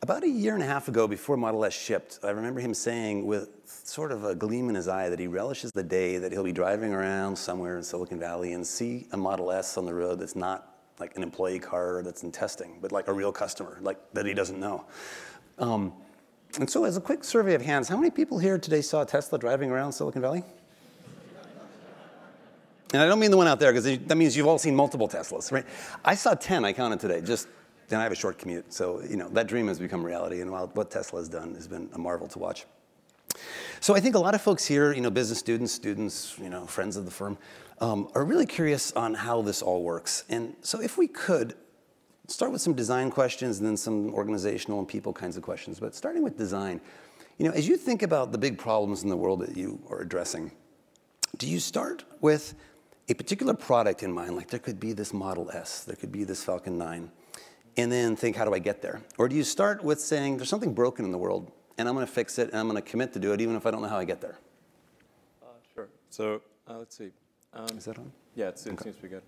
About a year and a half ago, before Model S shipped, I remember him saying with sort of a gleam in his eye that he relishes the day that he'll be driving around somewhere in Silicon Valley and see a Model S on the road that's not like an employee car that's in testing, but like a real customer, like that he doesn't know. And so as a quick survey of hands, how many people here today saw a Tesla driving around Silicon Valley? And I don't mean the one out there, because that means you've all seen multiple Teslas, right? I saw 10, I counted today, and I have a short commute, so that dream has become reality, and what Tesla has done has been a marvel to watch. So I think a lot of folks here, business students, friends of the firm, are really curious on how this all works. And so if we could, start with some design questions and then some organizational and people kinds of questions. But starting with design, as you think about the big problems in the world that you are addressing, do you start with a particular product in mind, like there could be this Model S, there could be this Falcon 9, and then think, how do I get there? Or do you start with saying, there's something broken in the world, and I'm going to fix it, and I'm going to commit to do it, even if I don't know how I get there? Sure. So let's see. Is that on? Yeah, it seems to be good.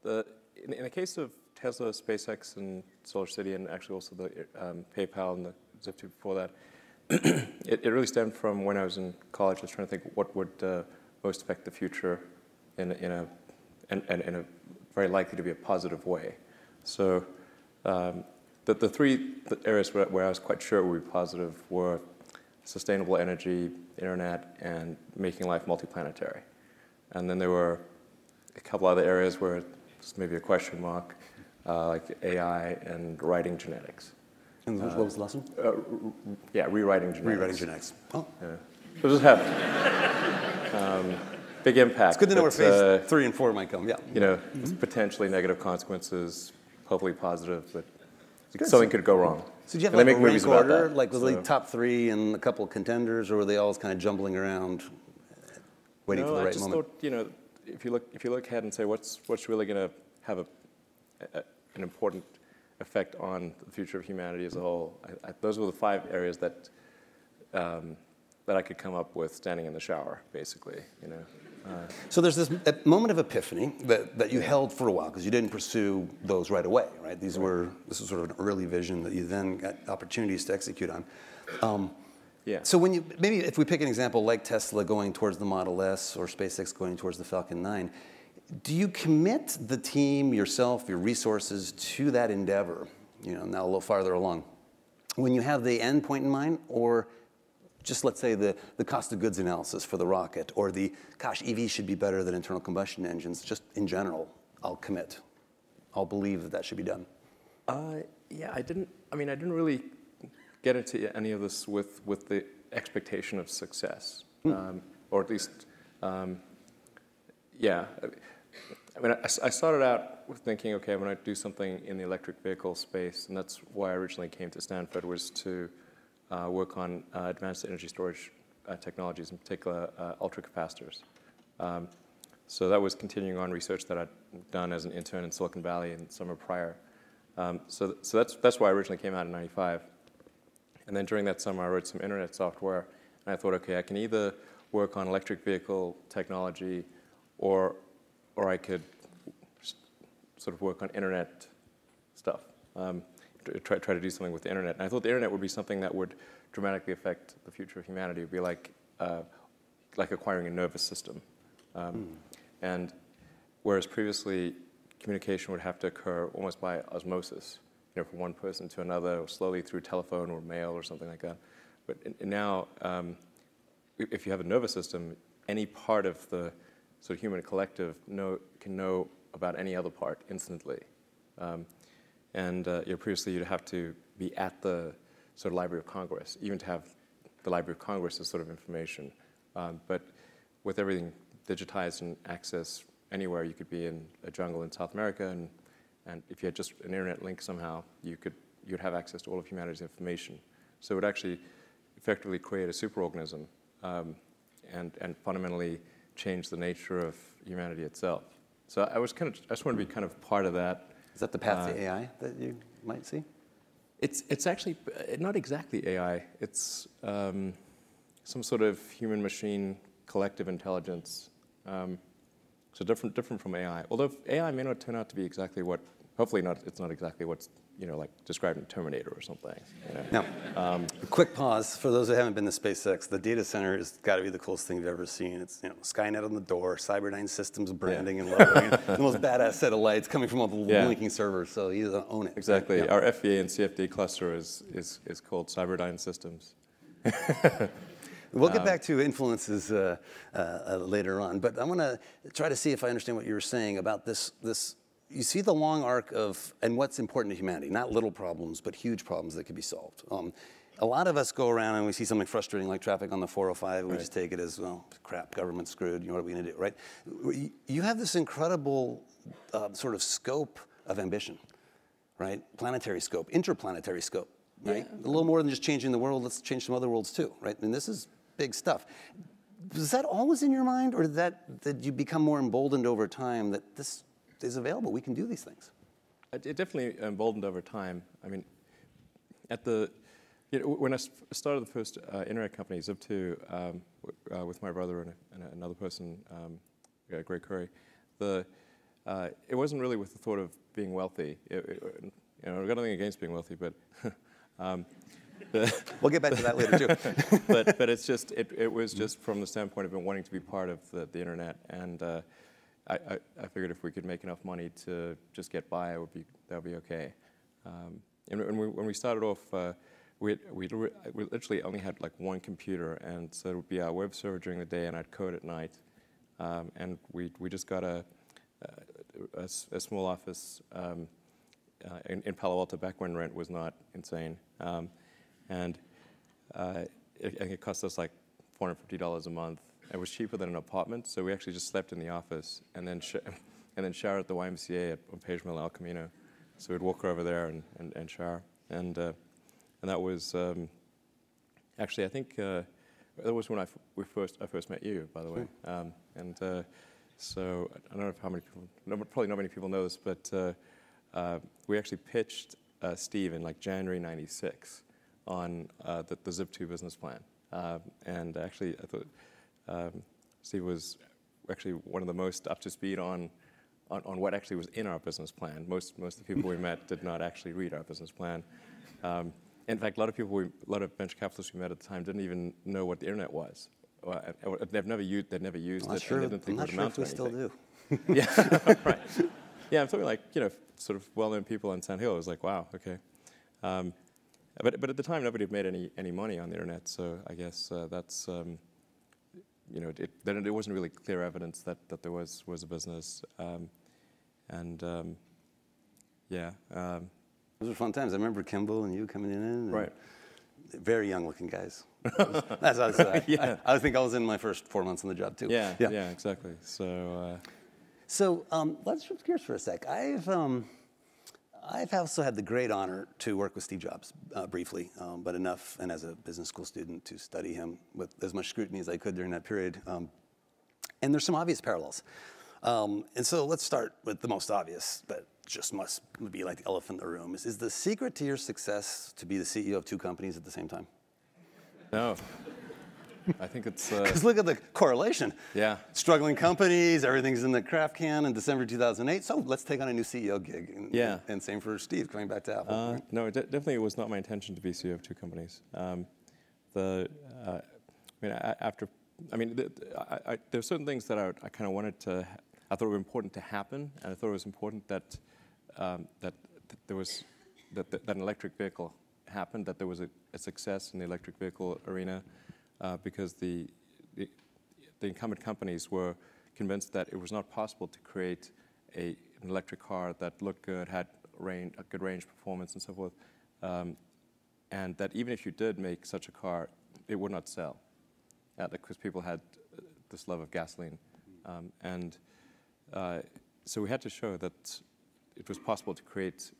In the case of Tesla, SpaceX, and SolarCity, and actually also the PayPal and the Zip2 before that, it really stemmed from when I was in college. I was trying to think what would most affect the future in a very likely to be a positive way. So the three areas where I was quite sure would be positive were sustainable energy, internet, and making life multiplanetary. And then there were a couple other areas where it's maybe a question mark, like AI and writing genetics. And what was the last one? Yeah, rewriting genetics. Rewriting genetics. Oh. Yeah. So just have big impact. It's good to know where phase 3 and 4 might come. Yeah. Potentially negative consequences, hopefully positive, but something could go wrong. So did you have like a rank order, like was the top 3 and a couple of contenders, or were they all kind of jumbling around, waiting for the right moment? I just thought, if you look ahead and say what's really going to have an important effect on the future of humanity as a whole, those were the 5 areas that I could come up with standing in the shower, basically. So there's this moment of epiphany that you held for a while, because you didn't pursue those right away, right? This was sort of an early vision that you then got opportunities to execute on. Yeah. So maybe if we pick an example like Tesla going towards the Model S or SpaceX going towards the Falcon 9, do you commit the team, yourself, your resources to that endeavor, now a little farther along, when you have the end point in mind, or just let's say the cost of goods analysis for the rocket, or gosh, EVs should be better than internal combustion engines, just in general, I'll commit. I'll believe that should be done. Yeah, I didn't really get into any of this with the expectation of success, or at least, yeah. I started out with thinking, okay, I'm going to do something in the electric vehicle space, and that's why I originally came to Stanford, was to work on advanced energy storage technologies, in particular ultracapacitors. So that was continuing on research that I'd done as an intern in Silicon Valley in the summer prior. So that's why I originally came out in '95. And then during that summer, I wrote some internet software, and I thought, okay, I can either work on electric vehicle technology, or I could sort of work on internet stuff. Try to do something with the internet. And I thought the internet would be something that would dramatically affect the future of humanity. It would be like acquiring a nervous system. And whereas previously communication would have to occur almost by osmosis, from one person to another, or slowly through telephone or mail or something like that. But now, if you have a nervous system, any part of the sort of human collective can know about any other part instantly. Previously you'd have to be at the sort of Library of Congress, even to have the Library of Congress as sort of information. But with everything digitized and access anywhere, you could be in a jungle in South America, and if you had just an internet link somehow, you'd have access to all of humanity's information. So it would actually effectively create a superorganism and fundamentally change the nature of humanity itself. So I just want to be kind of part of that. Is that the path to AI that you might see? It's actually not exactly AI. It's some sort of human-machine collective intelligence. So different from AI. Although AI may not turn out to be exactly what, hopefully not, it's not exactly what's like described in Terminator or something. Now, a quick pause for those who haven't been to SpaceX. The data center has got to be the coolest thing you've ever seen. It's Skynet on the door, Cyberdyne Systems branding and logoing, the most badass set of lights coming from all the blinking servers. So you own it. Exactly. Our FVA and CFD cluster is called Cyberdyne Systems. We'll get back to influences later on, but I want to try to see if I understand what you were saying about this. You see the long arc of, and what's important to humanity, not little problems, but huge problems that could be solved. A lot of us go around and we see something frustrating like traffic on the 405, and we just take it as, well, crap, government's screwed, what are we going to do, right? You have this incredible sort of scope of ambition, right? Planetary scope, interplanetary scope, right? Yeah. A little more than just changing the world, let's change some other worlds too, right? And this is big stuff. Was that always in your mind, or did you become more emboldened over time that this is available, we can do these things? It definitely emboldened over time. I mean, when I started the first internet company, Zip2, with my brother and another person, Greg Curry, it wasn't really with the thought of being wealthy. I've got nothing against being wealthy, but we'll get back to that later too. but it's just it was just from the standpoint of wanting to be part of the internet, and I figured if we could make enough money to just get by, that would be okay. And when we started off, we literally only had like one computer, and so it would be our web server during the day, and I'd code at night. And we just got a small office in Palo Alto back when rent was not insane, and it cost us like $450 a month. It was cheaper than an apartment, so we actually just slept in the office and then showered at the YMCA on Page Mill, El Camino. So we'd walk over there and shower, and that was actually, I think that was when I first met you, by the way. So I don't know how many people, probably not many people know this, but we actually pitched Steve in like January '96 on the Zip2 business plan, and actually I thought. Steve was actually one of the most up to speed on what actually was in our business plan. Most of the people we met did not actually read our business plan. In fact, a lot of venture capitalists we met at the time didn't even know what the internet was. They'd never used it. Sure, and they didn't think I'm not sure if we still do. Yeah, right. Yeah, I'm talking like sort of well-known people in Sand Hill. I was like, wow, okay. But at the time, nobody had made any money on the internet, so I guess that's. Then it wasn't really clear evidence that there was a business, yeah. Those were fun times. I remember Kimball and you coming in. Right. Very young-looking guys. That's what I said. Yeah. I think I was in my first 4 months on the job too. Yeah, exactly. So. Let's shift gears for a sec. I've also had the great honor to work with Steve Jobs briefly, but enough, and as a business school student, to study him with as much scrutiny as I could during that period. And there's some obvious parallels. And so let's start with the most obvious, that just must be like the elephant in the room. Is the secret to your success to be the CEO of two companies at the same time? No. I think it's... Because look at the correlation. Yeah. Struggling companies, everything's in the craft can in December 2008, so let's take on a new CEO gig. And same for Steve, coming back to Apple. Right? No, definitely it was not my intention to be CEO of two companies. There were certain things that I kind of wanted to, I thought were important to happen, and I thought it was important that there was, that an electric vehicle happened, that there was a success in the electric vehicle arena, because the incumbent companies were convinced that it was not possible to create an electric car that looked good, had a good range performance and so forth, and that even if you did make such a car, it would not sell, because people had this love of gasoline. So we had to show that it was possible to create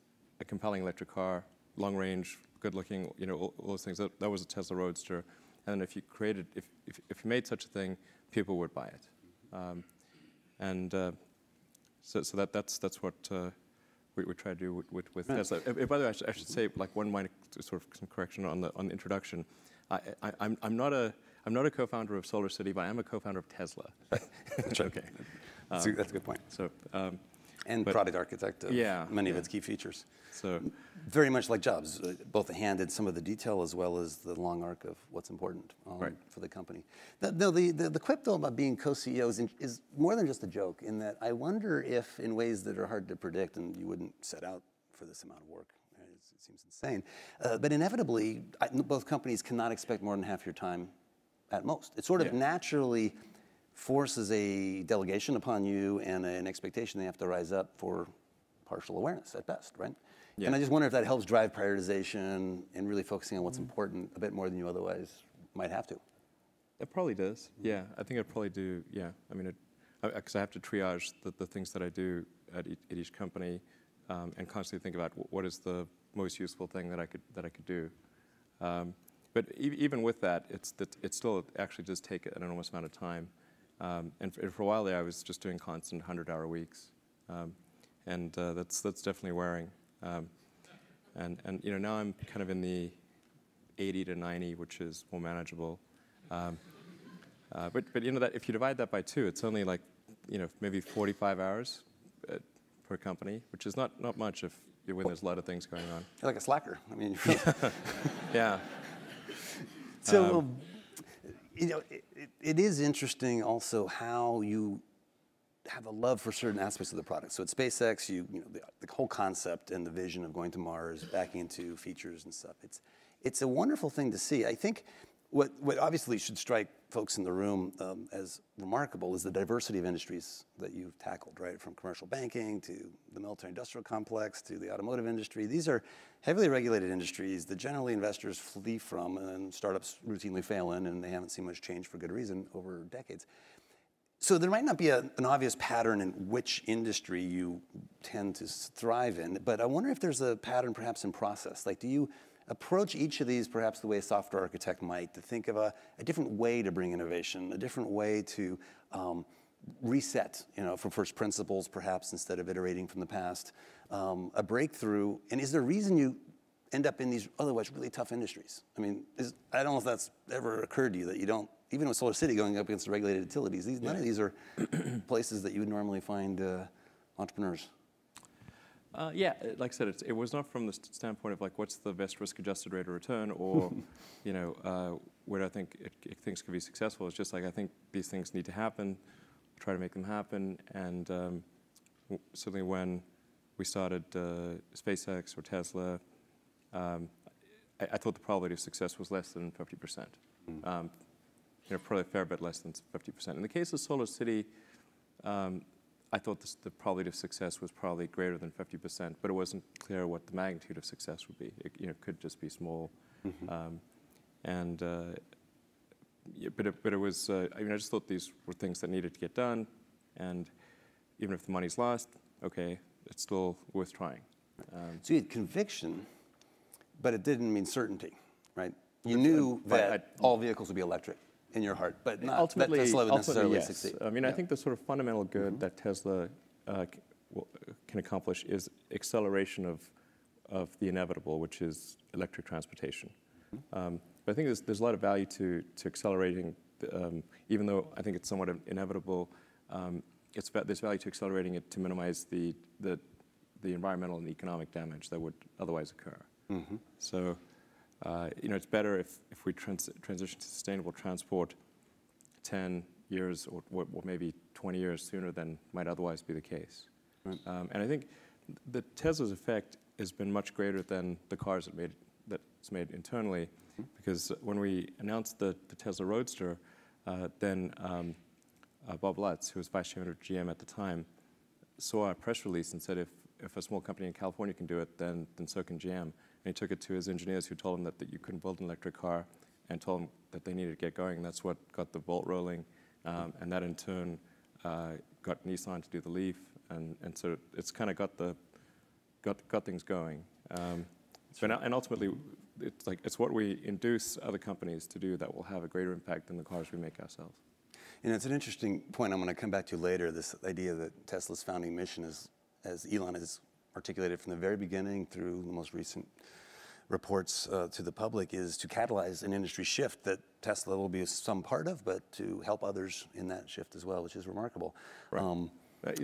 a compelling electric car, long range, good looking, all those things. That was a Tesla Roadster. And if you created, if you made such a thing, people would buy it. So that's what we try to do with Tesla. By the way, I should say, like one minor sort of some correction on the introduction. I'm not a co-founder of SolarCity, but I am a co-founder of Tesla. That's okay. That's a good point. So, And product architect of many of its key features. So very much like Jobs, both the hand and some of the detail as well as the long arc of what's important for the company. The quip though about being co-CEO is more than just a joke in that I wonder if in ways that are hard to predict and you wouldn't set out for this amount of work. It seems insane. But inevitably, both companies cannot expect more than half your time at most. It sort of naturally forces a delegation upon you and an expectation they have to rise up for partial awareness at best, right? Yeah. And I just wonder if that helps drive prioritization and really focusing on what's important a bit more than you otherwise might have to. It probably does, yeah. I think I'd probably do, yeah. I mean, because I have to triage the things that I do at each company and constantly think about what is the most useful thing that I could do. But even with that, it still actually does take an enormous amount of time. And for a while there, I was just doing constant 100-hour weeks, and that's definitely wearing. And you know, now I'm kind of in the 80 to 90, which is more manageable. But you know that if you divide that by 2, it's only like maybe 45 hours per company, which is not much when there's a lot of things going on. You're like a slacker. I mean, yeah. So. It is interesting also how you have a love for certain aspects of the product. So at SpaceX, the whole concept and the vision of going to Mars, backing into features and stuff. It's a wonderful thing to see. I think what obviously should strike folks in the room as remarkable is the diversity of industries that you've tackled, right? From commercial banking to the military-industrial complex to the automotive industry. These are heavily regulated industries that generally investors flee from and startups routinely fail in, and they haven't seen much change for good reason over decades. So there might not be an obvious pattern in which industry you tend to thrive in, but I wonder if there's a pattern perhaps in process. Like, do you approach each of these perhaps the way a software architect might, to think of a different way to bring innovation, a different way to reset, from first principles perhaps instead of iterating from the past, a breakthrough? And is there a reason you end up in these otherwise really tough industries? I mean, I don't know if that's ever occurred to you that you don't, even with SolarCity going up against the regulated utilities, none of these are places that you would normally find entrepreneurs. Yeah, like I said, it was not from the standpoint of like what's the best risk-adjusted rate of return, or where I think things could be successful. It's just like I think these things need to happen, try to make them happen, and certainly when we started SpaceX or Tesla, I thought the probability of success was less than 50%. Probably a fair bit less than 50%. In the case of SolarCity, I thought the probability of success was probably greater than 50%, but it wasn't clear what the magnitude of success would be. It could just be small, but it was. I just thought these were things that needed to get done, and even if the money's lost, okay, it's still worth trying. So you had conviction, but it didn't mean certainty, right? You knew that all vehicles would be electric in your heart, but not ultimately, that Tesla would necessarily yes. succeed. I mean, I think the sort of fundamental good that Tesla can accomplish is acceleration of the inevitable, which is electric transportation. But I think there's a lot of value to accelerating, even though I think it's somewhat inevitable. There's value to accelerating it to minimize the environmental and economic damage that would otherwise occur. So. It's better if we transition to sustainable transport 10 years or maybe 20 years sooner than might otherwise be the case. And I think the Tesla's effect has been much greater than the cars that's made internally, because when we announced the Tesla Roadster, then Bob Lutz, who was vice chairman of GM at the time, saw our press release and said, if a small company in California can do it, then so can GM. And he took it to his engineers, who told him that you couldn't build an electric car, and told him that they needed to get going. And that's what got the Volt rolling, and that in turn got Nissan to do the Leaf, and so it's kind of got things going. And ultimately, it's what we induce other companies to do that will have a greater impact than the cars we make ourselves. And it's an interesting point I'm going to come back to later, this idea that Tesla's founding mission is, as Elon has articulated from the very beginning through the most recent reports to the public, is to catalyze an industry shift that Tesla will be some part of, but to help others in that shift as well, which is remarkable. Right.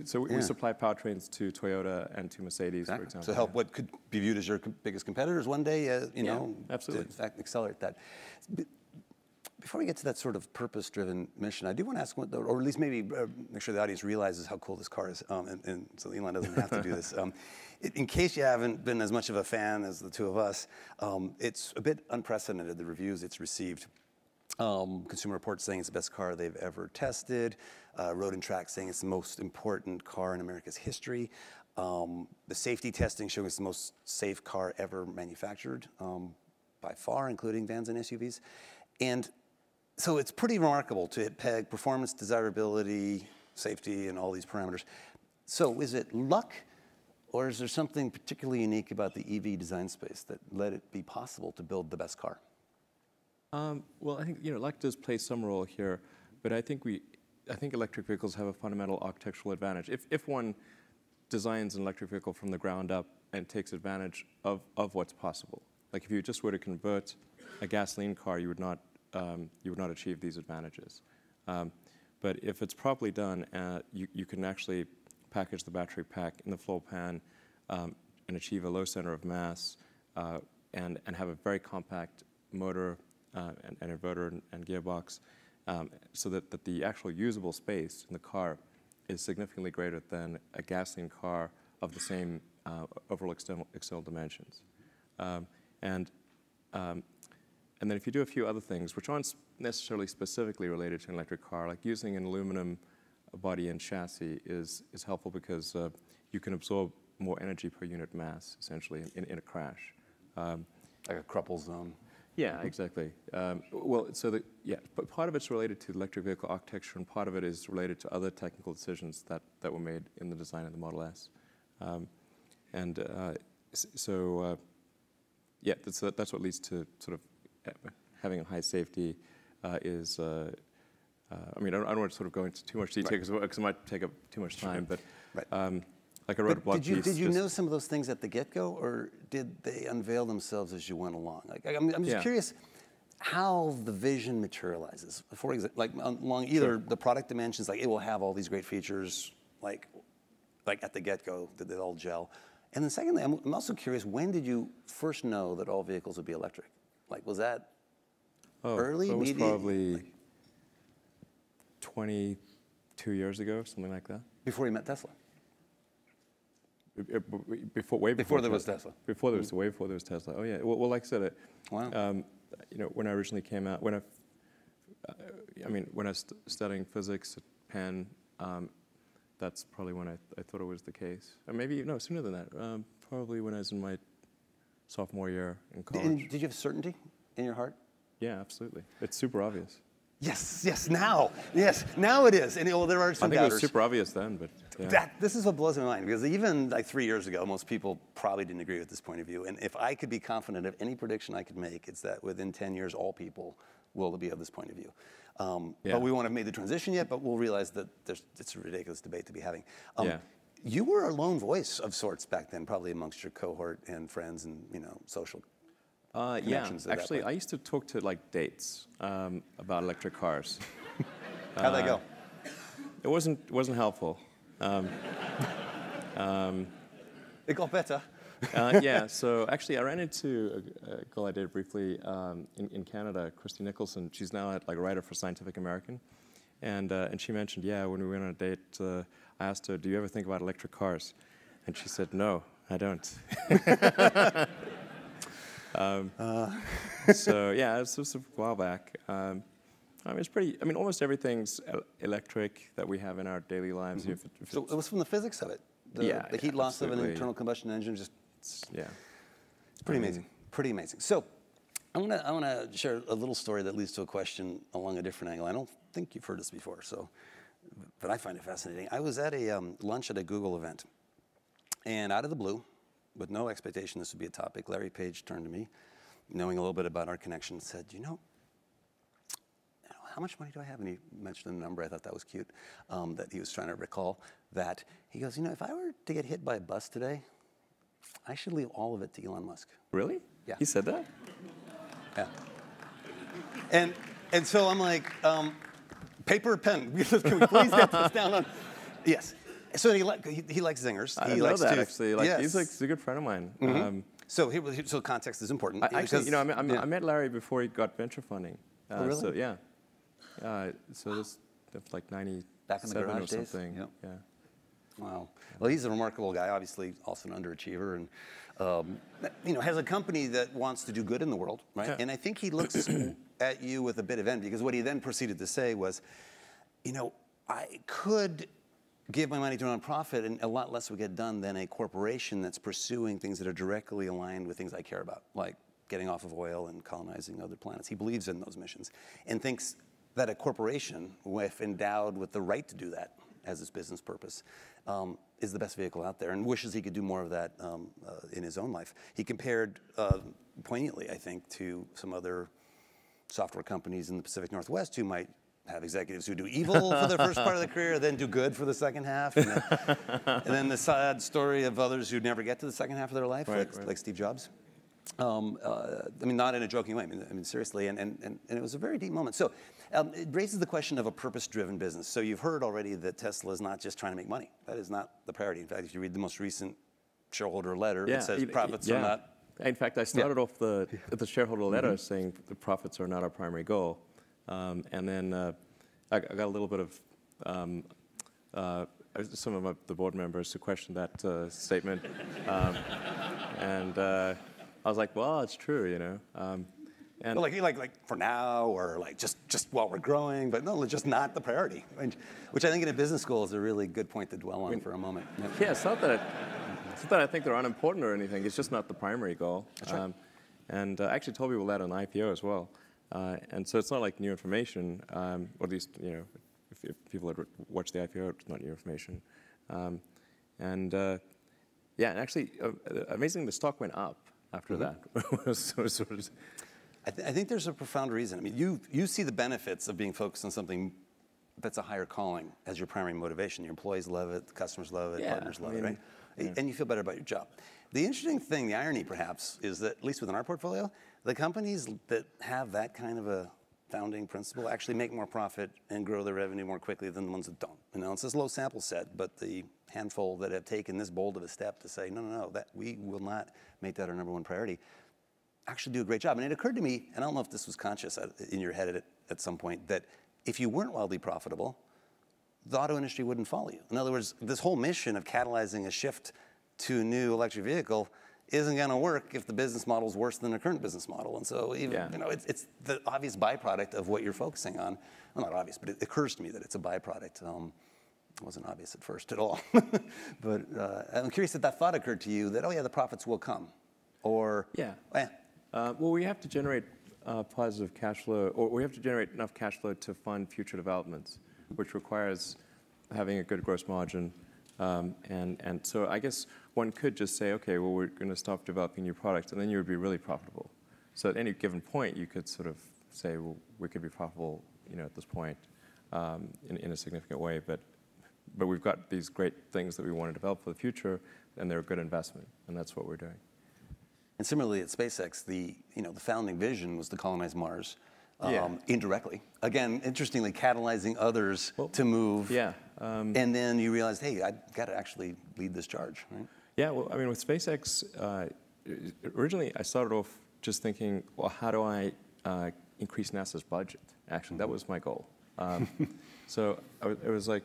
So we supply powertrains to Toyota and to Mercedes, for example. So help what could be viewed as your biggest competitors one day, you know, absolutely. to in fact accelerate that. Before we get to that sort of purpose-driven mission, I do want to ask, or at least maybe make sure the audience realizes how cool this car is, and so Elon doesn't have to do this. In case you haven't been as much of a fan as the two of us, it's a bit unprecedented, the reviews it's received. Consumer Reports saying it's the best car they've ever tested. Road and Track saying it's the most important car in America's history. The safety testing showing it's the most safe car ever manufactured, by far, including vans and SUVs. And so it's pretty remarkable to peg performance, desirability, safety, and all these parameters. So is it luck, or is there something particularly unique about the EV design space that let it be possible to build the best car? Well, I think luck does play some role here, but I think electric vehicles have a fundamental architectural advantage. If one designs an electric vehicle from the ground up and takes advantage of what's possible, like if you just were to convert a gasoline car, you would not achieve these advantages. But if it's properly done, you can actually package the battery pack in the floor pan and achieve a low center of mass and have a very compact motor and inverter and gearbox, so that the actual usable space in the car is significantly greater than a gasoline car of the same overall external dimensions. And then if you do a few other things, which aren't necessarily specifically related to an electric car, like using an aluminum body and chassis is helpful because you can absorb more energy per unit mass, essentially, in a crash. Like a crumple zone. Yeah, exactly. But part of it's related to electric vehicle architecture, and part of it is related to other technical decisions that were made in the design of the Model S. That's what leads to sort of having a high safety I don't want to sort of go into too much detail because it might take up too much time, but like I wrote a blog piece. Did you know some of those things at the get-go, or did they unveil themselves as you went along? Like, I'm just curious how the vision materializes. For example, like along either the product dimensions, like it will have all these great features, like at the get-go, did they all gel? And then secondly, I'm also curious, when did you first know that all vehicles would be electric? Like, was that early, it was medium? probably 22 years ago, something like that. Before you met Tesla? Before there was Tesla. Before there was way before there was Tesla. Oh yeah. Well, like I said, wow. When I originally came out, when I was studying physics at Penn, that's probably when I thought it was the case. Or maybe sooner than that. Probably when I was in my sophomore year in college. And did you have certainty in your heart? Yeah, absolutely. It's super obvious. Yes, now it is. And there are some I think doubters. it was super obvious then, but yeah. This is what blows my mind, because even like 3 years ago, most people probably didn't agree with this point of view. And if I could be confident of any prediction I could make, it's that within 10 years, all people will be of this point of view. But we won't have made the transition yet, but we'll realize that it's a ridiculous debate to be having. You were a lone voice of sorts back then, probably amongst your cohort and friends and social connections. Actually, I used to talk to dates about electric cars. How'd that go? It wasn't helpful. It got better. So actually I ran into a girl I dated briefly in Canada, Christy Nicholson. She's now a writer for Scientific American. And she mentioned, when we went on a date, I asked her, do you ever think about electric cars? And she said, no, I don't. This was a while back. It's pretty, almost everything's electric that we have in our daily lives. Mm-hmm. So it was from the physics of it. The heat loss of an internal combustion engine, it's pretty amazing. Pretty amazing. So I want to share a little story that leads to a question along a different angle. I don't think you've heard this before, but I find it fascinating. I was at a lunch at a Google event, and out of the blue, with no expectation this would be a topic, Larry Page turned to me, knowing a little bit about our connection, and said, how much money do I have? And he mentioned a number. I thought that was cute, that he was trying to recall that. He goes, if I were to get hit by a bus today, I should leave all of it to Elon Musk. Really? Yeah. He said that? Yeah. And so I'm like, paper, pen. Can we please get this down on? Yes. So he likes zingers. I He know likes that to, actually. Like yes. he's a good friend of mine. So context is important. Actually, I met Larry before he got venture funding. Oh, really? So yeah. So that's like 97 Back in the garage or days? something. Yep. Yeah. Wow. Well, he's a remarkable guy, obviously also an underachiever, and has a company that wants to do good in the world, right? Yeah. And I think he looks at you with a bit of envy, because what he then proceeded to say was, I could give my money to a nonprofit and a lot less would get done than a corporation that's pursuing things that are directly aligned with things I care about, like getting off of oil and colonizing other planets. He believes in those missions and thinks that a corporation, if endowed with the right to do that as its business purpose, is the best vehicle out there, and wishes he could do more of that in his own life. He compared poignantly, I think, to some other software companies in the Pacific Northwest who might have executives who do evil for the first part of the career, then do good for the second half, and then the sad story of others who never get to the second half of their life, like Steve Jobs. Not in a joking way. I mean seriously, and it was a very deep moment. So it raises the question of a purpose-driven business. So you've heard already that Tesla is not just trying to make money. That is not the priority. In fact, if you read the most recent shareholder letter, it says profits are not. In fact, I started off the shareholder letter saying the profits are not our primary goal, and then I got a little bit of some of the board members who questioned that statement, and I was like, well, it's true, And like for now, or like just while we're growing, but no, just not the priority, which I think in a business school is a really good point to dwell on for a moment. Yeah, it's not that I think they're unimportant or anything. It's just not the primary goal. That's right. And I actually told people that on IPO as well. And so it's not like new information, or at least if people had watched the IPO, it's not new information. And actually, amazingly, the stock went up after that. I think there's a profound reason. I mean, you see the benefits of being focused on something that's a higher calling as your primary motivation. Your employees love it, the customers love it, partners love it, right? Yeah. And you feel better about your job. The interesting thing, the irony perhaps, is that at least within our portfolio, the companies that have that kind of a founding principle actually make more profit and grow their revenue more quickly than the ones that don't. It's this low sample set, but the handful that have taken this bold of a step to say, no, that we will not make that our number one priority, actually do a great job. And it occurred to me, and I don't know if this was conscious in your head at some point, that if you weren't wildly profitable, the auto industry wouldn't follow you. In other words, this whole mission of catalyzing a shift to a new electric vehicle isn't going to work if the business model is worse than the current business model. And so it's the obvious byproduct of what you're focusing on. Well, not obvious, but it occurs to me that it's a byproduct. It wasn't obvious at first at all. But I'm curious if that thought occurred to you that, oh yeah, the profits will come. Or, well, we have to generate positive cash flow, or we have to generate enough cash flow to fund future developments, which requires having a good gross margin. And so I guess one could just say, okay, well, we're going to stop developing new products, and then you would be really profitable. So at any given point, you could sort of say, well, we could be profitable, at this point in a significant way. But we've got these great things that we want to develop for the future, and they're a good investment, and that's what we're doing. And similarly at SpaceX, the founding vision was to colonize Mars indirectly. Again, interestingly, catalyzing others to move. And then you realized, hey, I've got to actually lead this charge, right? Yeah, well, I mean, with SpaceX, originally I started off just thinking, well, how do I increase NASA's budget? Actually, that was my goal. So it was like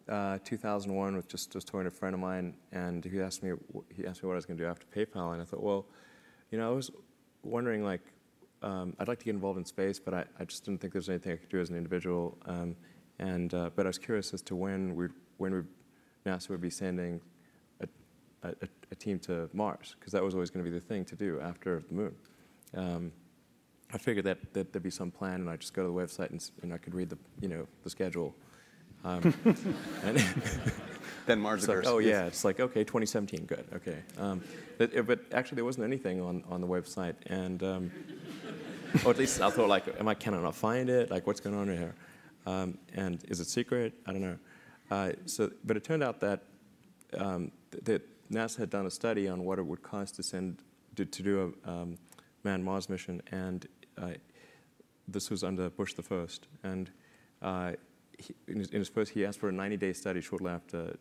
2001, with just talking to a friend of mine, and he asked me what I was going to do after PayPal, and I thought, well, I was wondering, like, I'd like to get involved in space, but I just didn't think there was anything I could do as an individual, but I was curious as to when NASA would be sending a team to Mars, because that was always going to be the thing to do after the moon. I figured that there'd be some plan, and I'd just go to the website and I could read the schedule. Then Mars occurs. Like, oh yeah, it's like, okay, 2017, good, okay. But actually there wasn't anything on the website, and or at least I thought, like, can I not find it? Like, what's going on here? And is it secret? I don't know. But it turned out that NASA had done a study on what it would cost to do a manned Mars mission, and this was under Bush the First, and he asked for a 90-day study shortly after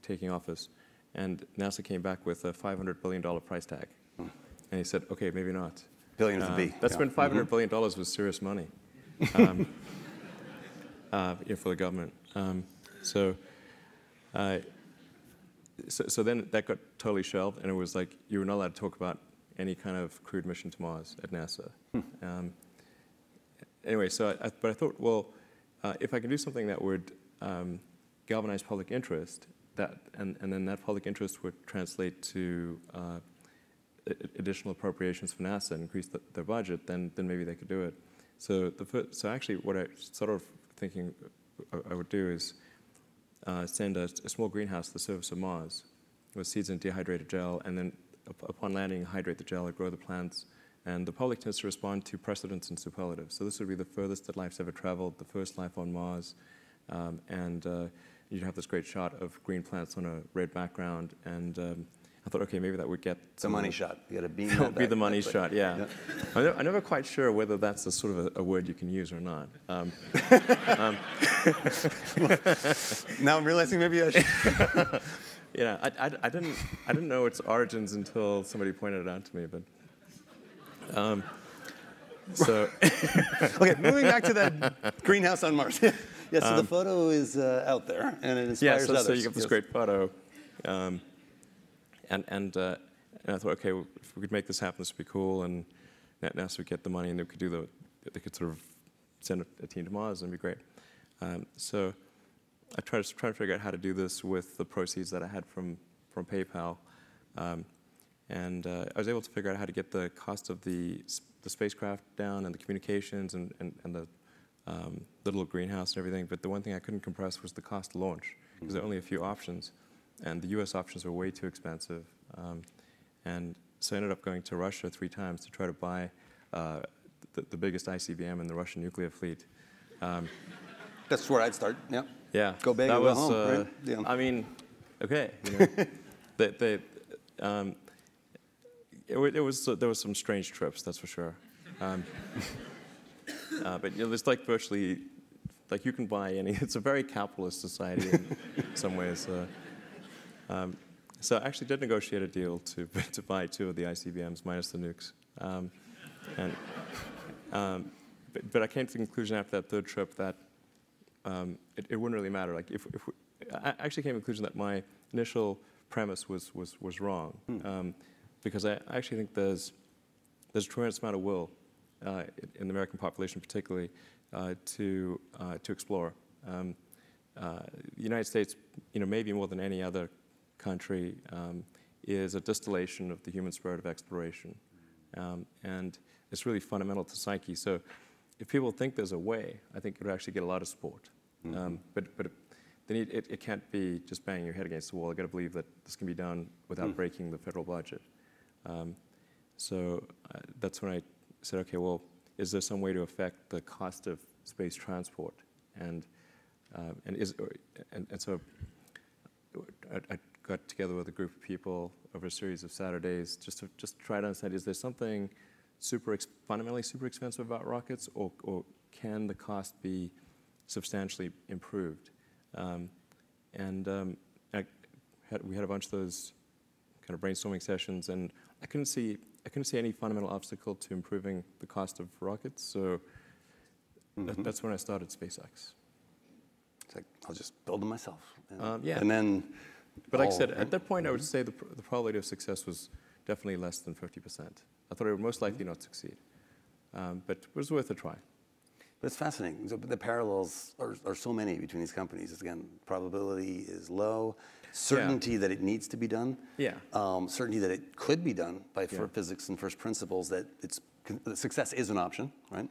taking office, and NASA came back with a $500 billion price tag. And he said, okay, maybe not. Billion with a B. That's when $500 billion was serious money for the government. So then that got totally shelved, and it was like you were not allowed to talk about any kind of crewed mission to Mars at NASA. Anyway, but I thought, well, if I can do something that would galvanize public interest, and then that public interest would translate to additional appropriations for NASA and increase their budget, then maybe they could do it. So actually, what I sort of thinking I would do is send a small greenhouse to the surface of Mars with seeds in dehydrated gel, and then upon landing, hydrate the gel and grow the plants. And the public tends to respond to precedents and superlatives. So this would be the furthest that life's ever traveled, the first life on Mars, and you'd have this great shot of green plants on a red background. And I thought, okay, maybe that would get the money shot. You got to beam that would be the money shot, yeah. I'm never quite sure whether that's a sort of a word you can use or not. Now I'm realizing maybe I should. I didn't know its origins until somebody pointed it out to me, but. Okay, moving back to that greenhouse on Mars. Yeah, so the photo is out there, and it inspires others. So you get this great photo, and I thought, okay, well, if we could make this happen, this would be cool, and NASA would get the money, and they could sort of send a team to Mars, and it'd be great. So I tried to figure out how to do this with the proceeds that I had from PayPal. And I was able to figure out how to get the cost of the spacecraft down and the communications and the little greenhouse and everything. But the one thing I couldn't compress was the cost to launch, because there are only a few options. And the US options were way too expensive. And so I ended up going to Russia 3 times to try to buy the biggest ICBM in the Russian nuclear fleet. That's where I'd start, yeah. Yeah. Go big or go home, right? Yeah. I mean, okay. There was some strange trips, that's for sure. But it's like virtually, like you can buy any. It's a very capitalist society in some ways. So I actually did negotiate a deal to buy 2 of the ICBMs minus the nukes. But I came to the conclusion after that 3rd trip that it wouldn't really matter. Like I actually came to the conclusion that my initial premise was wrong. Because I actually think there's a tremendous amount of will in the American population, particularly, to explore. The United States, maybe more than any other country, is a distillation of the human spirit of exploration, and it's really fundamental to psyche. So, if people think there's a way, I think it would actually get a lot of support. But it can't be just banging your head against the wall. I've got to believe that this can be done without breaking the federal budget. So that's when I said, okay, well, is there some way to affect the cost of space transport? And so I got together with a group of people over a series of Saturdays just to try to understand, is there something fundamentally super expensive about rockets, or can the cost be substantially improved? We had a bunch of those kind of brainstorming sessions, and I couldn't see any fundamental obstacle to improving the cost of rockets. So that's when I started SpaceX. It's like, I'll just build them myself. Yeah. And then. But like I said, at that point, I would say the probability of success was definitely less than 50%. I thought it would most likely not succeed, but it was worth a try. But it's fascinating. So the parallels are so many between these companies. Again, probability is low. Certainty that it needs to be done. Yeah. Certainty that it could be done by physics and first principles, that success is an option, right?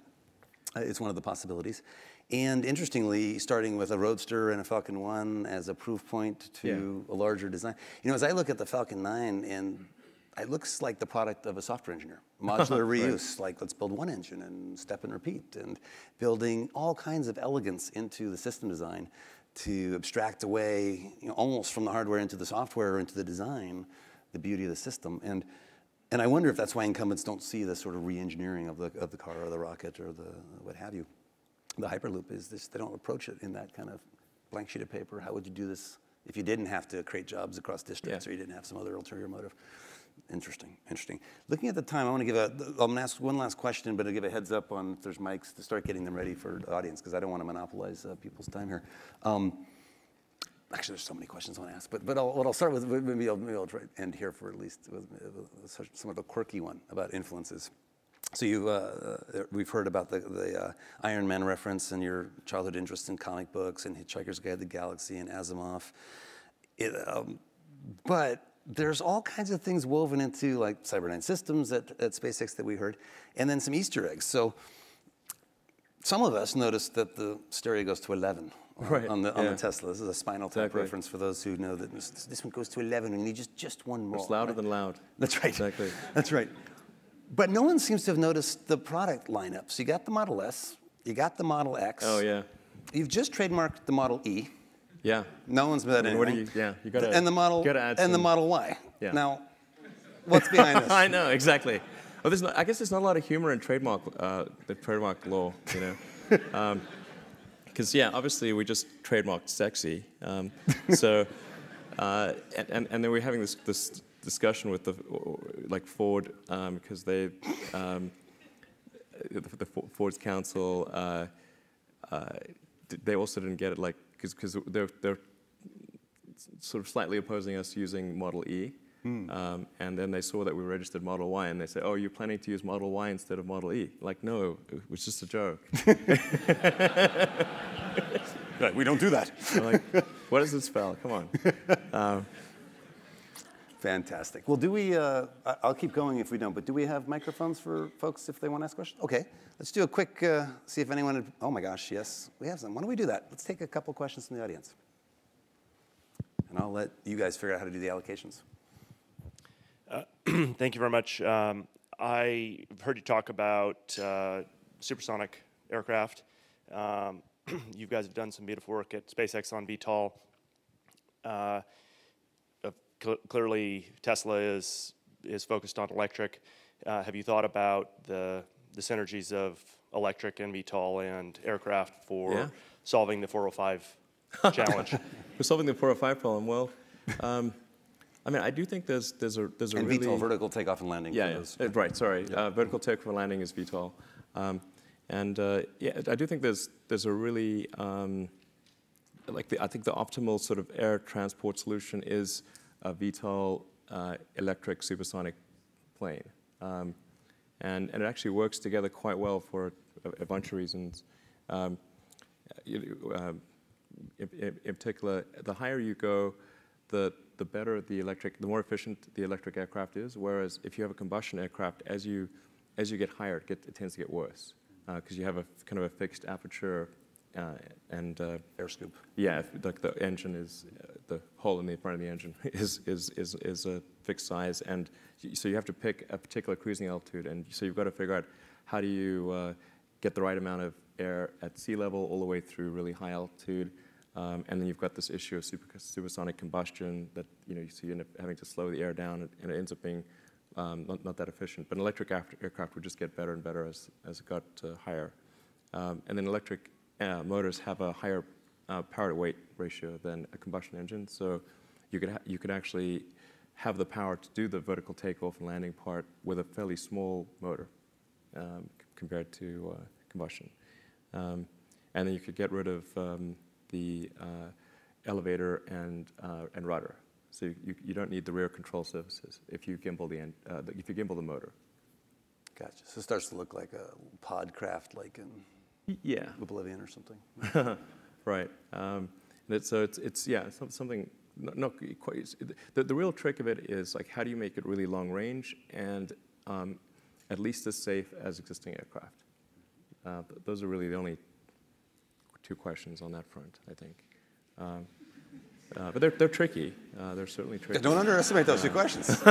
It's one of the possibilities. And interestingly, starting with a Roadster and a Falcon 1 as a proof point to a larger design. As I look at the Falcon 9, and it looks like the product of a software engineer. Modular reuse, like let's build one engine and step and repeat, and building all kinds of elegance into the system design to abstract away, almost from the hardware into the software or into the design, the beauty of the system. And I wonder if that's why incumbents don't see this sort of re-engineering of the car or the rocket or the what have you. the Hyperloop is this, they don't approach it in that kind of blank sheet of paper. How would you do this if you didn't have to create jobs across districts or you didn't have some other ulterior motive? Interesting, interesting. Looking at the time, I'm going to ask one last question, but I'll give a heads up on if there's mics to start getting them ready for the audience, because I don't want to monopolize people's time here. Actually, there's so many questions I want to ask, but what I'll start with, maybe I'll try to end here for at least somewhat of a quirky one about influences. So we've heard about the Iron Man reference and your childhood interest in comic books and Hitchhiker's Guide to the Galaxy and Asimov. But there's all kinds of things woven into like Cyberdyne Systems at SpaceX that we heard, and then some Easter eggs. So some of us noticed that the stereo goes to 11 on the Tesla. This is a Spinal Tap reference for those who know that this one goes to 11 and you need just one more. It's louder than loud. That's right. Exactly. That's right. But no one seems to have noticed the product lineup. So you got the Model S, you got the Model X. Oh, yeah. You've just trademarked the Model E. Yeah. No one's bet anything. What do you? Yeah, you got to. And the Model and the Model Y. Yeah. Now, what's behind this? I know exactly. Well, I guess there's not a lot of humor in the trademark law, you know, because obviously we just trademarked sexy. So, and then we're having this discussion with like Ford because the Ford's council they also didn't get it, like because they're sort of slightly opposing us using Model E. And then they saw that we registered Model Y, and they said, "Oh, you're planning to use Model Y instead of Model E?" Like, no, it was just a joke. Right, we don't do that. Like, what does it spell? Come on. Fantastic. Well, do we? I'll keep going if we don't. But do we have microphones for folks if they want to ask questions? Okay, let's do a quick. See if anyone. Oh my gosh, yes, we have some. Why don't we do that? Let's take a couple questions from the audience, and I'll let you guys figure out how to do the allocations. Thank you very much. I've heard you talk about supersonic aircraft. You guys have done some beautiful work at SpaceX on VTOL. Clearly, Tesla is focused on electric. Have you thought about the synergies of electric and VTOL and aircraft for solving the 405 challenge? For solving the 405 problem, well. I mean, I do think there's a and really VTOL, vertical takeoff and landing. Right. Sorry, vertical takeoff and landing is VTOL, I do think there's a really I think the optimal sort of air transport solution is a VTOL electric supersonic plane, and it actually works together quite well for a bunch of reasons. In particular, the higher you go, the better the more efficient the electric aircraft is. Whereas if you have a combustion aircraft, as you get higher, it tends to get worse because you have a kind of a fixed aperture and air scoop. Yeah, like the engine is the hole in the front of the engine is a fixed size, and so you have to pick a particular cruising altitude, and so you've got to figure out how do you get the right amount of air at sea level all the way through really high altitude. And then you've got this issue of supersonic combustion that so you end up having to slow the air down, and it ends up being not that efficient. But an electric aircraft would just get better and better as it got higher. And then electric motors have a higher power to weight ratio than a combustion engine, so you could actually have the power to do the vertical takeoff and landing part with a fairly small motor compared to combustion. And then you could get rid of the elevator and rudder, so you don't need the rear control surfaces if you gimbal the motor. Gotcha. So it starts to look like a pod craft, like in Oblivion or something. Right. So it's something not quite. The real trick of it is like how do you make it really long range and at least as safe as existing aircraft. Those are really the only two questions on that front, I think. But they're tricky. They're certainly tricky. Don't underestimate those two questions.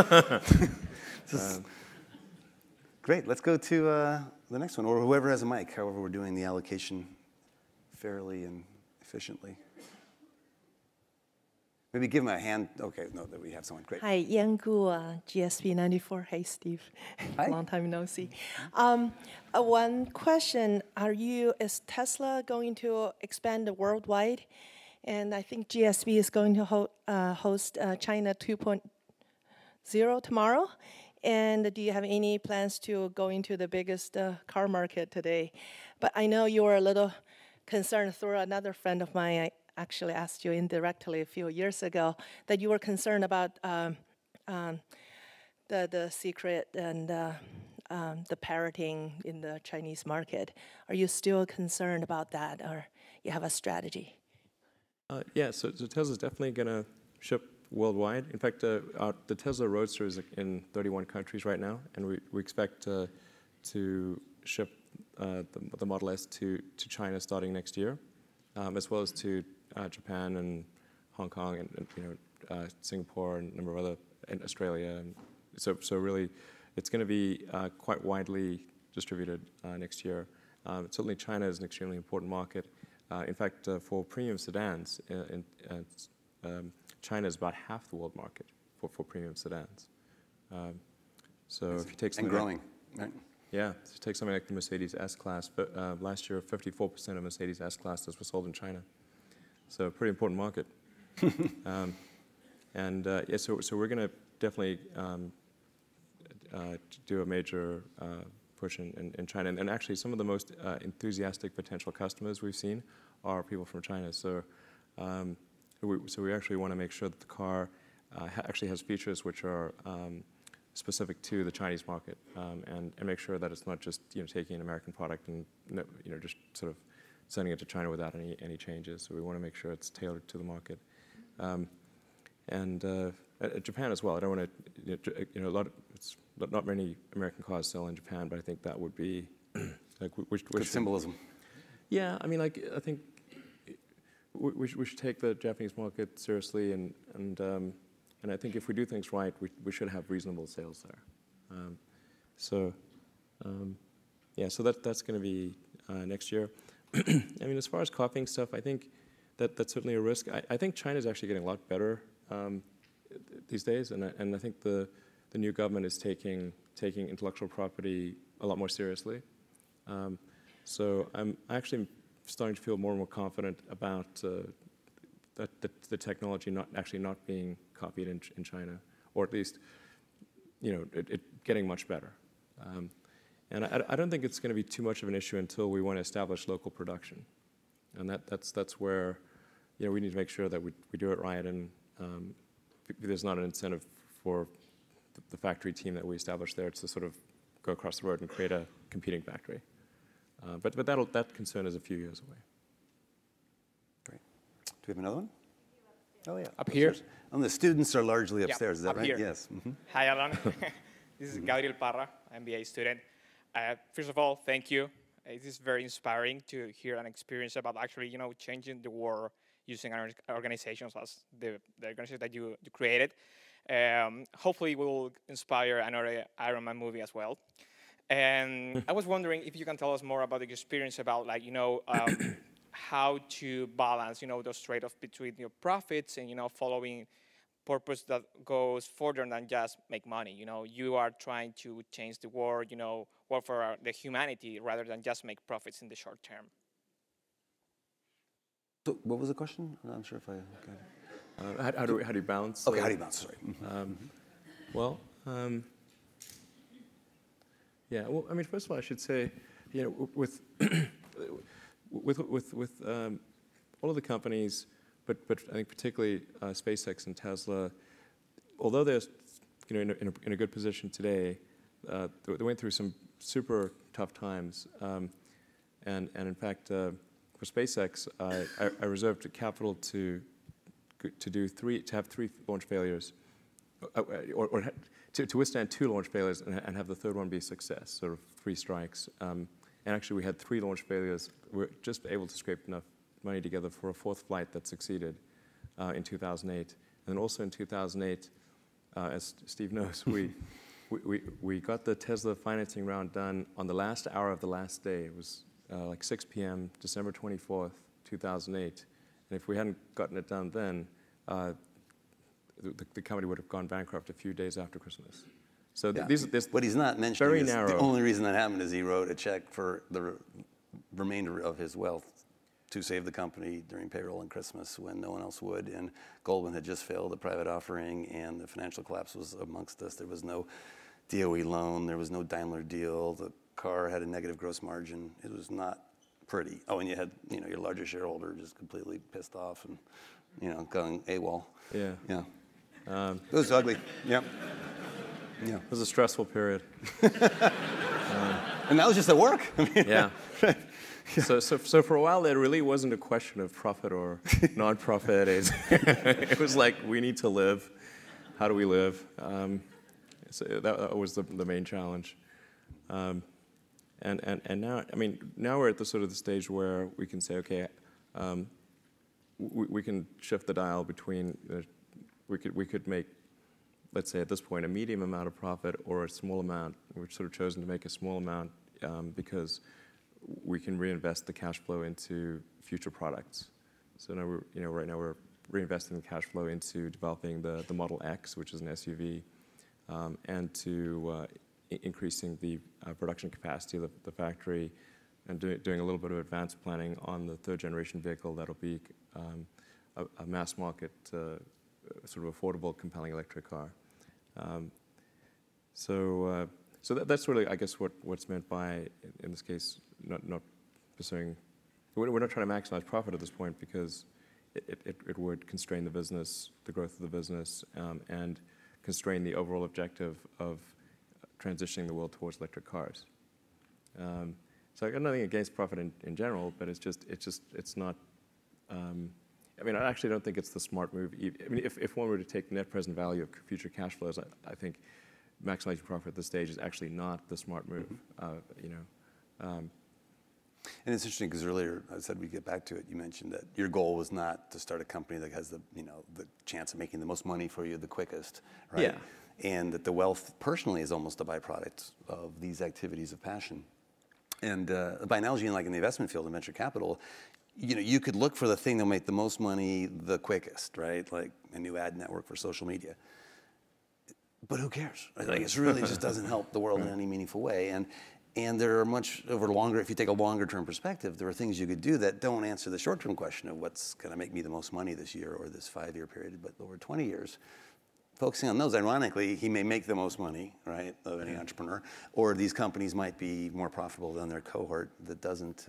Great. Let's go to the next one, or whoever has a mic, however we're doing the allocation fairly and efficiently. Maybe give him a hand. Okay, no, that we have someone. Great. Hi, Yan Gu, GSP 94. Hey, Steve. Hi. Long time no see. One question, is Tesla going to expand worldwide? And I think GSP is going to host China 2.0 tomorrow. And do you have any plans to go into the biggest car market today? But I know you were a little concerned through another friend of mine. I actually asked you indirectly a few years ago that you were concerned about the secret and the parroting in the Chinese market. Are you still concerned about that, or you have a strategy? Yeah, so Tesla's definitely going to ship worldwide. In fact, the Tesla Roadster is in 31 countries right now, and we expect to ship the Model S to China starting next year, as well as to Japan and Hong Kong and Singapore and a number of other, and Australia. And so really, it's going to be quite widely distributed next year. Certainly, China is an extremely important market. In fact, for premium sedans, China is about half the world market for premium sedans. So if you take something, and growing, right? Yeah, so take something like the Mercedes S-Class. Last year, 54% of Mercedes S-Classes were sold in China. So a pretty important market. Yeah, so we're going to definitely do a major push in China. And actually, some of the most enthusiastic potential customers we've seen are people from China. So we actually want to make sure that the car actually has features which are specific to the Chinese market, and make sure that it's not just taking an American product and just sort of sending it to China without any changes. So we want to make sure it's tailored to the market, and Japan as well. I don't want to it's not many American cars sell in Japan, but I think that would be like Good symbolism. Yeah, I mean, like I think we should take the Japanese market seriously, and I think if we do things right, we should have reasonable sales there. Yeah, so that's going to be next year. I mean, as far as copying stuff, I think that's certainly a risk. I think China's actually getting a lot better these days, and I think the new government is taking intellectual property a lot more seriously. So I'm actually starting to feel more and more confident about the technology not being copied in China, or at least it getting much better. And I don't think it's going to be too much of an issue until we want to establish local production, and that's where we need to make sure that we do it right, and there's not an incentive for the factory team that we established there to sort of go across the road and create a competing factory. But that concern is a few years away. Great. Do we have another one? Oh yeah. Up here. And the students are largely upstairs. Is that up right? Here. Yes. Mm-hmm. Hi, Alan. This is Gabriel Parra, MBA student. First of all, thank you. It is very inspiring to hear an experience about actually, changing the world using organizations as the organization that you created. Hopefully, we will inspire another Iron Man movie as well. And I was wondering if you can tell us more about the experience about, how to balance, those trade-offs between your profits and, following purpose that goes further than just make money. You are trying to change the world, work for the humanity rather than just make profits in the short term. So what was the question? I'm not sure if I got it. How do you balance? Okay, how do you balance? Sorry. Well, yeah. Well, I mean, first of all, I should say, with all of the companies, but I think particularly SpaceX and Tesla, although they're in a good position today, they went through some super tough times, and in fact, for SpaceX, I reserved capital to have 3 launch failures, or to withstand 2 launch failures and have the third one be a success, sort of 3 strikes. And actually, we had 3 launch failures. We were just able to scrape enough money together for a 4th flight that succeeded in 2008. And then also in 2008, as Steve knows, we got the Tesla financing round done on the last hour of the last day. It was like 6 p.m., December 24th, 2008. And if we hadn't gotten it done then, the company would have gone bankrupt a few days after Christmas. So Yeah. this What he's not mentioning very is narrow. the only reason that happened is he wrote a check for the remainder of his wealth to save the company during payroll and Christmas when no one else would. And Goldman had just failed a private offering, and the financial collapse was amongst us. There was no DOE loan. There was no Daimler deal. The car had a negative gross margin. It was not pretty. Oh, and you had your larger shareholder just completely pissed off and going AWOL. Yeah. Yeah. It was ugly. Yeah. Yeah. It was a stressful period. And that was just at work. I mean, Yeah. So for a while, there really wasn't a question of profit or non-profit. It was like, we need to live. How do we live? So that was the main challenge. And now, I mean, now we're at the sort of the stage where we can say, okay, we can shift the dial between. We could make, let's say at this point, a medium amount of profit or a small amount. We've sort of chosen to make a small amount because we can reinvest the cash flow into future products. So now right now we're reinvesting the cash flow into developing the Model X, which is an SUV, and to increasing the production capacity of the factory, and doing a little bit of advanced planning on the third generation vehicle that'll be a mass market, sort of affordable, compelling electric car. So that's really, I guess, what's meant by, in this case, not pursuing. We're not trying to maximize profit at this point because it would constrain the business, the growth of the business, and constrain the overall objective of transitioning the world towards electric cars. So I got nothing against profit in general, but it's not. I mean, I actually don't think it's the smart move. I mean, if one were to take net present value of future cash flows, I think maximizing profit at this stage is actually not the smart move. And it's interesting because earlier I said we'd get back to it. You mentioned that your goal was not to start a company that has the chance of making the most money for you the quickest, right? Yeah. And that the wealth personally is almost a byproduct of these activities of passion. And by analogy, like in the investment field in venture capital, you could look for the thing that'll make the most money the quickest, right? Like a new ad network for social media. But who cares? Like it really just doesn't help the world in any meaningful way. And there are if you take a longer term perspective, there are things you could do that don't answer the short term question of what's going to make me the most money this year or this 5-year period, but over 20 years. Focusing on those, ironically, he may make the most money, right, of any entrepreneur, or these companies might be more profitable than their cohort that doesn't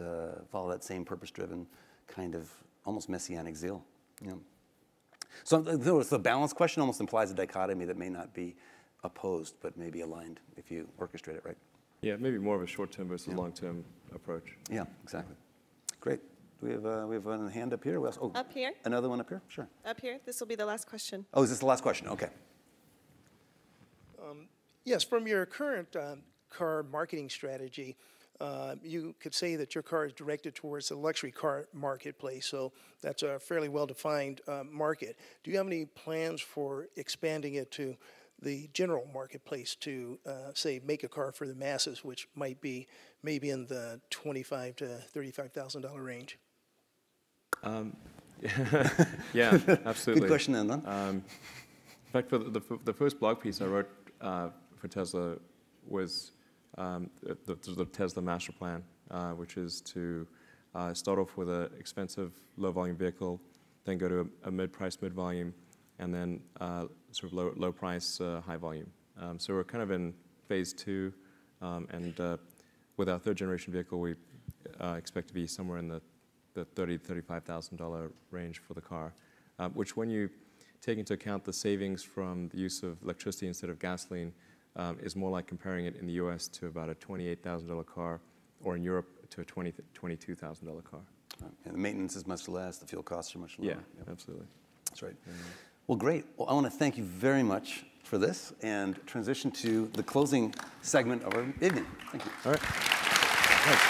follow that same purpose-driven kind of almost messianic zeal. So the balance question almost implies a dichotomy that may not be opposed, but maybe aligned if you orchestrate it right. Yeah, maybe more of a short-term versus long-term approach. Yeah, exactly. Great. Do we have a hand up here? Up here? Another one up here? Sure. Up here. This will be the last question. Oh, is this the last question? Okay. Yes, from your current car marketing strategy, you could say that your car is directed towards the luxury car marketplace, so that's a fairly well-defined market. Do you have any plans for expanding it to the general marketplace to, say, make a car for the masses, which might be maybe in the $25,000 to $35,000 range? Yeah, absolutely. Good question, then. In fact, for the first blog piece I wrote for Tesla was the Tesla master plan, which is to start off with an expensive low-volume vehicle, then go to a mid-price, mid-volume, and then sort of low-price, high-volume. So we're kind of in phase 2, and with our third-generation vehicle, we expect to be somewhere in the $30,000 to $35,000 range for the car, which when you take into account the savings from the use of electricity instead of gasoline, is more like comparing it in the US to about a $28,000 car, or in Europe to a $22,000 car. And the maintenance is much less, the fuel costs are much lower. Yeah, absolutely. That's right. Well, great. Well, I want to thank you very much for this and transition to the closing segment of our evening. Thank you. All right. Thanks.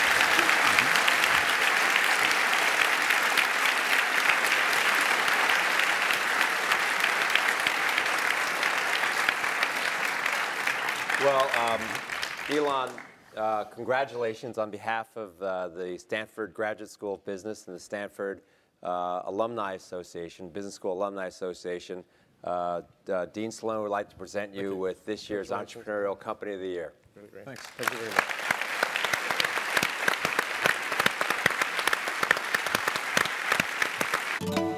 Well, Elon, congratulations on behalf of the Stanford Graduate School of Business and the Stanford Alumni Association, Business School Alumni Association. Dean Sloan would like to present you with this year's Entrepreneurial Company of the Year. Really great. Thanks. Thank you very much.